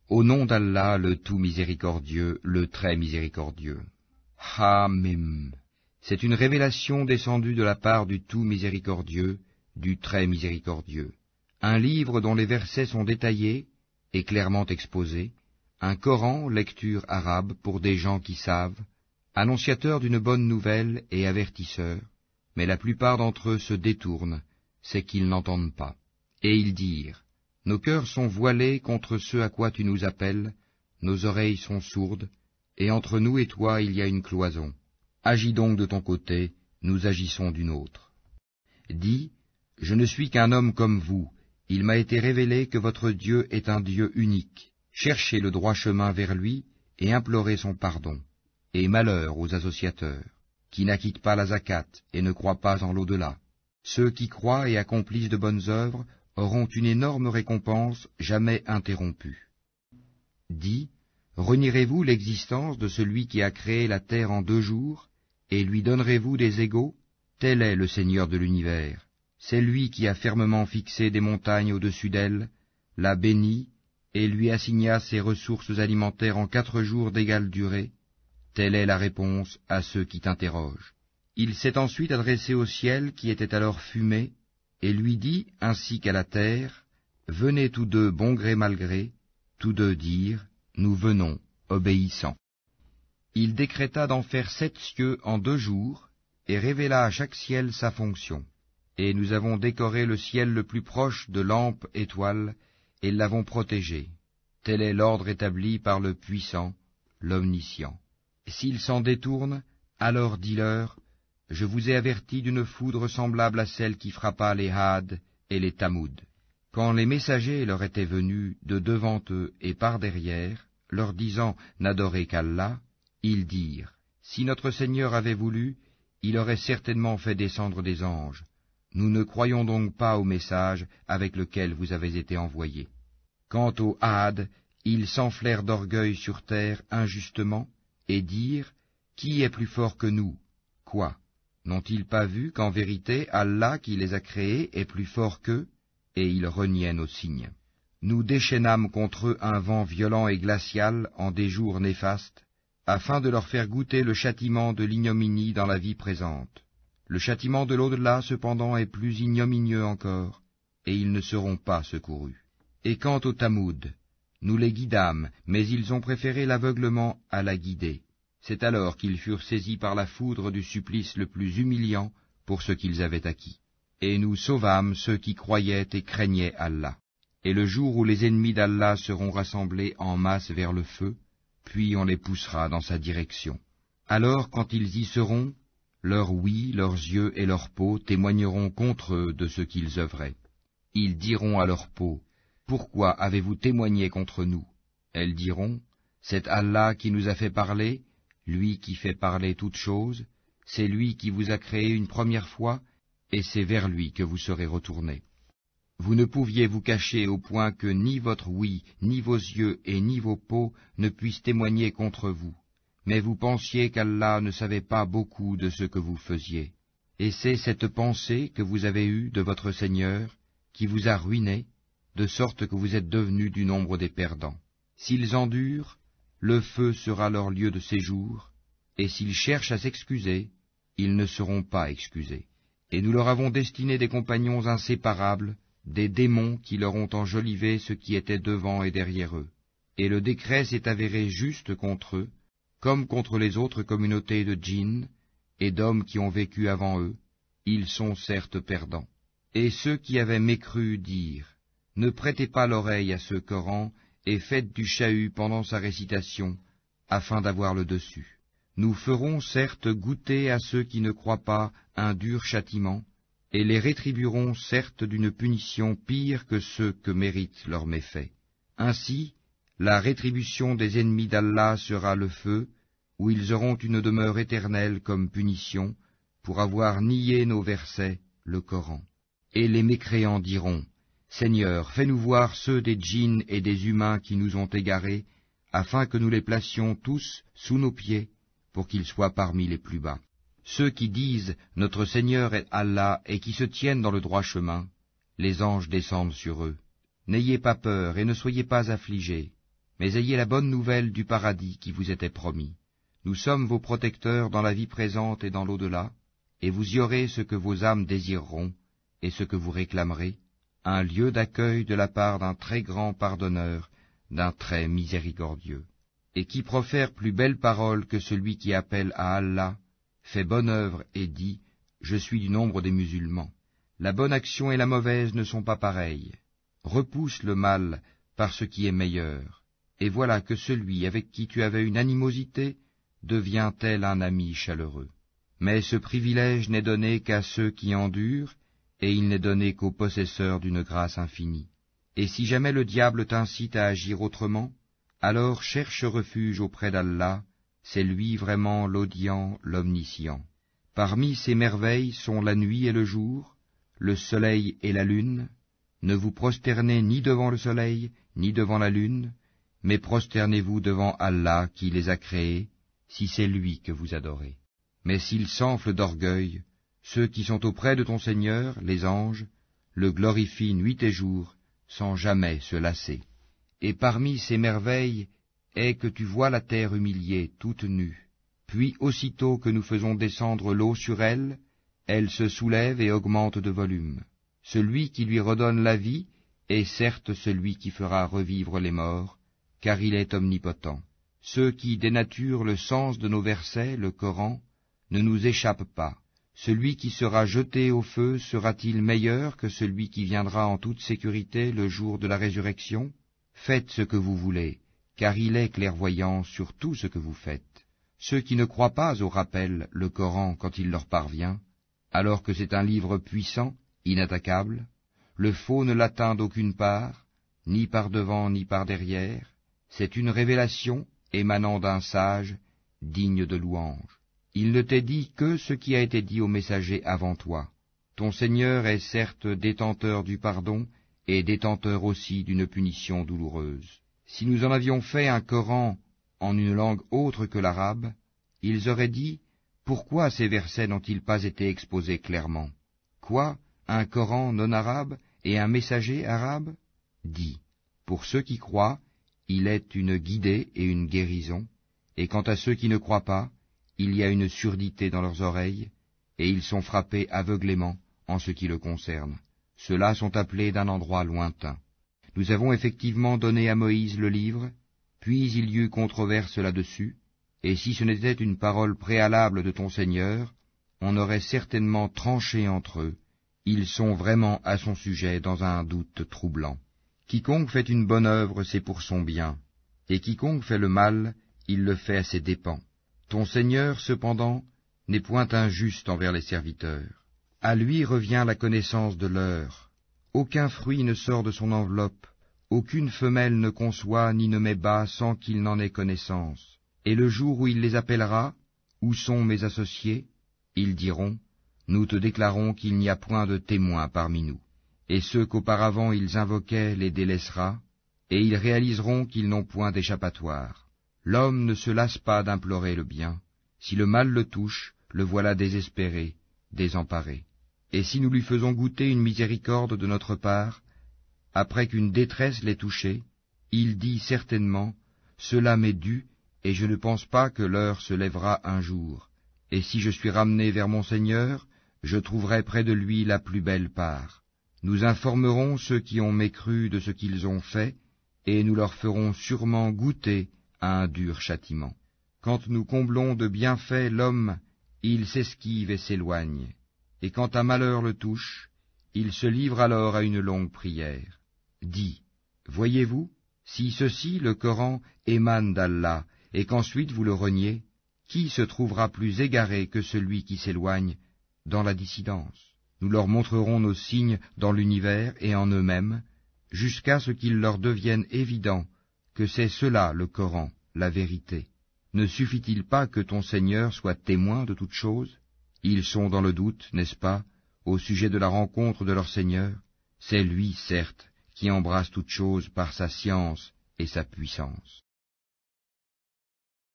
Au nom d'Allah, le tout miséricordieux, le très miséricordieux. Hamim. C'est une révélation descendue de la part du tout miséricordieux, du très miséricordieux. Un livre dont les versets sont détaillés et clairement exposés, un Coran, lecture arabe pour des gens qui savent, annonciateur d'une bonne nouvelle et avertisseur, mais la plupart d'entre eux se détournent, c'est qu'ils n'entendent pas. Et ils dirent, nos cœurs sont voilés contre ce à quoi tu nous appelles, nos oreilles sont sourdes, et entre nous et toi il y a une cloison. Agis donc de ton côté, nous agissons du nôtre. Dis, je ne suis qu'un homme comme vous, il m'a été révélé que votre Dieu est un Dieu unique. Cherchez le droit chemin vers lui et implorez son pardon. Et malheur aux associateurs, qui n'acquittent pas la zakat et ne croient pas en l'au-delà. Ceux qui croient et accomplissent de bonnes œuvres auront une énorme récompense jamais interrompue. Dis, renierez-vous l'existence de celui qui a créé la terre en 2 jours, et lui donnerez-vous des égaux? Tel est le Seigneur de l'univers. C'est lui qui a fermement fixé des montagnes au-dessus d'elle, l'a bénie, et lui assigna ses ressources alimentaires en 4 jours d'égale durée. Telle est la réponse à ceux qui t'interrogent. Il s'est ensuite adressé au ciel qui était alors fumé, et lui dit, ainsi qu'à la terre, venez tous deux bon gré mal gré, tous deux dirent, nous venons, obéissants. Il décréta d'en faire 7 cieux en 2 jours, et révéla à chaque ciel sa fonction. Et nous avons décoré le ciel le plus proche de lampes étoiles, et l'avons protégé. Tel est l'ordre établi par le puissant, l'omniscient. S'ils s'en détournent, alors dis-leur, je vous ai averti d'une foudre semblable à celle qui frappa les Had et les Tamoud. Quand les messagers leur étaient venus de devant eux et par derrière, leur disant n'adorez qu'Allah, ils dirent, si notre Seigneur avait voulu, il aurait certainement fait descendre des anges. Nous ne croyons donc pas au message avec lequel vous avez été envoyés. Quant aux Had, ils s'enflèrent d'orgueil sur terre injustement, et dirent, qui est plus fort que nous? Quoi? N'ont-ils pas vu qu'en vérité Allah qui les a créés est plus fort qu'eux? Et ils reniaient nos signes. Nous déchaînâmes contre eux un vent violent et glacial en des jours néfastes, afin de leur faire goûter le châtiment de l'ignominie dans la vie présente. Le châtiment de l'au-delà, cependant, est plus ignominieux encore, et ils ne seront pas secourus. Et quant aux Tamoud, nous les guidâmes, mais ils ont préféré l'aveuglement à la guider. C'est alors qu'ils furent saisis par la foudre du supplice le plus humiliant pour ce qu'ils avaient acquis. Et nous sauvâmes ceux qui croyaient et craignaient Allah. Et le jour où les ennemis d'Allah seront rassemblés en masse vers le feu, puis on les poussera dans sa direction. Alors, quand ils y seront, leur ouïe, leurs yeux et leur peau témoigneront contre eux de ce qu'ils œuvraient. Ils diront à leur peau, pourquoi avez-vous témoigné contre nous? Elles diront, c'est Allah qui nous a fait parler, lui qui fait parler toutes choses, c'est lui qui vous a créé une première fois, et c'est vers lui que vous serez retournés. Vous ne pouviez vous cacher au point que ni votre ouïe, ni vos yeux et ni vos peaux ne puissent témoigner contre vous, mais vous pensiez qu'Allah ne savait pas beaucoup de ce que vous faisiez. Et c'est cette pensée que vous avez eue de votre Seigneur qui vous a ruinés, de sorte que vous êtes devenus du nombre des perdants. S'ils endurent, le feu sera leur lieu de séjour, et s'ils cherchent à s'excuser, ils ne seront pas excusés. Et nous leur avons destiné des compagnons inséparables, des démons qui leur ont enjolivé ce qui était devant et derrière eux. Et le décret s'est avéré juste contre eux, comme contre les autres communautés de djinns et d'hommes qui ont vécu avant eux, ils sont certes perdants. Et ceux qui avaient mécru dirent, ne prêtez pas l'oreille à ce Coran et faites du chahut pendant sa récitation, afin d'avoir le dessus. Nous ferons certes goûter à ceux qui ne croient pas un dur châtiment, et les rétribuerons certes d'une punition pire que ceux que méritent leurs méfaits. Ainsi, la rétribution des ennemis d'Allah sera le feu, où ils auront une demeure éternelle comme punition, pour avoir nié nos versets, le Coran. Et les mécréants diront, Seigneur, fais-nous voir ceux des djinns et des humains qui nous ont égarés, afin que nous les placions tous sous nos pieds, pour qu'ils soient parmi les plus bas. Ceux qui disent « Notre Seigneur est Allah » et qui se tiennent dans le droit chemin, les anges descendent sur eux. N'ayez pas peur et ne soyez pas affligés. mais ayez la bonne nouvelle du paradis qui vous était promis. Nous sommes vos protecteurs dans la vie présente et dans l'au-delà, et vous y aurez ce que vos âmes désireront et ce que vous réclamerez, un lieu d'accueil de la part d'un très grand pardonneur, d'un très miséricordieux. Et qui profère plus belle parole que celui qui appelle à Allah, fait bonne œuvre et dit « Je suis du nombre des musulmans ». La bonne action et la mauvaise ne sont pas pareilles. Repousse le mal par ce qui est meilleur, et voilà que celui avec qui tu avais une animosité devient tel un ami chaleureux. Mais ce privilège n'est donné qu'à ceux qui endurent, et il n'est donné qu'aux possesseurs d'une grâce infinie. Et si jamais le diable t'incite à agir autrement, alors cherche refuge auprès d'Allah, c'est lui vraiment l'audient, l'omniscient. Parmi ces merveilles sont la nuit et le jour, le soleil et la lune. Ne vous prosternez ni devant le soleil, ni devant la lune, mais prosternez-vous devant Allah qui les a créés, si c'est lui que vous adorez. Mais s'ils s'enflent d'orgueil, ceux qui sont auprès de ton Seigneur, les anges, le glorifient nuit et jour, sans jamais se lasser. Et parmi ces merveilles est que tu vois la terre humiliée, toute nue. Puis aussitôt que nous faisons descendre l'eau sur elle, elle se soulève et augmente de volume. Celui qui lui redonne la vie est certes celui qui fera revivre les morts, car il est omnipotent. Ceux qui dénaturent le sens de nos versets, le Coran, ne nous échappent pas. Celui qui sera jeté au feu sera-t-il meilleur que celui qui viendra en toute sécurité le jour de la résurrection? Faites ce que vous voulez, car il est clairvoyant sur tout ce que vous faites. Ceux qui ne croient pas au rappel, le Coran, quand il leur parvient, alors que c'est un livre puissant, inattaquable, le faux ne l'atteint d'aucune part, ni par devant ni par derrière, c'est une révélation émanant d'un sage, digne de louange. Il ne t'est dit que ce qui a été dit aux messagers avant toi. Ton Seigneur est certes détenteur du pardon et détenteur aussi d'une punition douloureuse. Si nous en avions fait un Coran en une langue autre que l'arabe, ils auraient dit « Pourquoi ces versets n'ont-ils pas été exposés clairement? Quoi, un Coran non arabe et un messager arabe ?» Dis, pour ceux qui croient, il est une guidée et une guérison, et quant à ceux qui ne croient pas, il y a une surdité dans leurs oreilles, et ils sont frappés aveuglément en ce qui le concerne. Ceux-là sont appelés d'un endroit lointain. Nous avons effectivement donné à Moïse le livre, puis il y eut controverse là-dessus, et si ce n'était une parole préalable de ton Seigneur, on aurait certainement tranché entre eux. Ils sont vraiment à son sujet dans un doute troublant. Quiconque fait une bonne œuvre, c'est pour son bien, et quiconque fait le mal, il le fait à ses dépens. Ton Seigneur, cependant, n'est point injuste envers les serviteurs. À lui revient la connaissance de l'heure. Aucun fruit ne sort de son enveloppe, aucune femelle ne conçoit ni ne met bas sans qu'il n'en ait connaissance. Et le jour où il les appellera, où sont mes associés? Ils diront, nous te déclarons qu'il n'y a point de témoins parmi nous. Et ceux qu'auparavant ils invoquaient les délaissera, et ils réaliseront qu'ils n'ont point d'échappatoire. L'homme ne se lasse pas d'implorer le bien. Si le mal le touche, le voilà désespéré, désemparé. Et si nous lui faisons goûter une miséricorde de notre part, après qu'une détresse l'ait touché, il dit certainement, cela m'est dû, et je ne pense pas que l'heure se lèvera un jour. Et si je suis ramené vers mon Seigneur, je trouverai près de lui la plus belle part. Nous informerons ceux qui ont mécru de ce qu'ils ont fait, et nous leur ferons sûrement goûter à un dur châtiment. Quand nous comblons de bienfaits l'homme, il s'esquive et s'éloigne, et quand un malheur le touche, il se livre alors à une longue prière. Dis, voyez-vous, si ceci, le Coran, émane d'Allah, et qu'ensuite vous le reniez, qui se trouvera plus égaré que celui qui s'éloigne dans la dissidence? Nous leur montrerons nos signes dans l'univers et en eux-mêmes, jusqu'à ce qu'il leur devienne évident que c'est cela le Coran, la vérité. Ne suffit-il pas que ton Seigneur soit témoin de toutes choses? Ils sont dans le doute, n'est-ce pas, au sujet de la rencontre de leur Seigneur? C'est lui, certes, qui embrasse toutes choses par sa science et sa puissance.